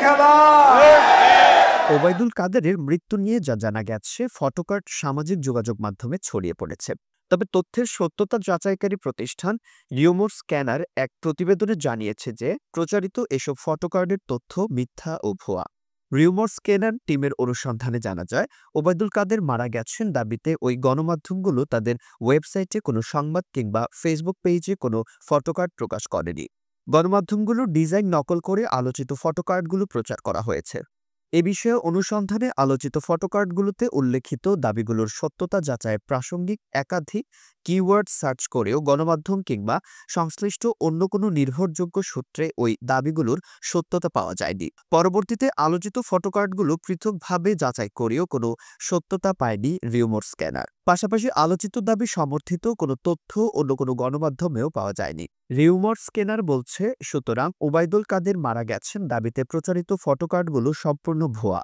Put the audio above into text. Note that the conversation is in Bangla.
খেলা। ওবায়দুল কাদেরের মৃত্যু নিয়ে যা জানা গেছে, ফটোকার্ড সামাজিক যোগাযোগ মাধ্যমে ছড়িয়ে পড়েছে। তবে তথ্যের সত্যতা যাচাইকারী প্রতিষ্ঠান রিউমার স্ক্যানার এক প্রতিবেদনে জানিয়েছে যে প্রচারিত এসব ফটোকার্ডের তথ্য মিথ্যা ও ভুয়া। রিউমার স্ক্যানার টিমের অনুসন্ধানে জানা যায়, ওবায়দুল কাদের মারা গেছেন দাবিতে ওই গণমাধ্যমগুলো তাদের ওয়েবসাইটে কোনো সংবাদ কিংবা ফেসবুক পেজে কোনো ফটোকার্ড প্রকাশ করেনি। গণমাধ্যমগুলোর ডিজাইন নকল করে আলোচিত ফটোকার্ডগুলো প্রচার করা হয়েছে। এ বিষয়ে অনুসন্ধানে আলোচিত ফটোকার্ডগুলোতে উল্লেখিত দাবিগুলোর সত্যতা যাচাইয়ের প্রাসঙ্গিক একাধিক কিওয়ার্ড সার্চ করেও গণমাধ্যম কিংবা সংশ্লিষ্ট অন্য কোনো নির্ভরযোগ্য সূত্রে ওই দাবিগুলোর সত্যতা পাওয়া যায়নি। পরবর্তীতে আলোচিত ফটোকার্ডগুলো পৃথকভাবে যাচাই করেও কোনো সত্যতা পায়নি রিউমার স্ক্যানার। পাশাপাশি আলোচিত দাবি সমর্থিত কোনো তথ্য অন্য কোনো গণমাধ্যমেও পাওয়া যায়নি। রিউমার স্ক্যানার বলছে, সুতরাং ওবায়দুল কাদের মারা গেছেন দাবিতে প্রচারিত ফটোকার্ডগুলো সম্পূর্ণ ভুয়া।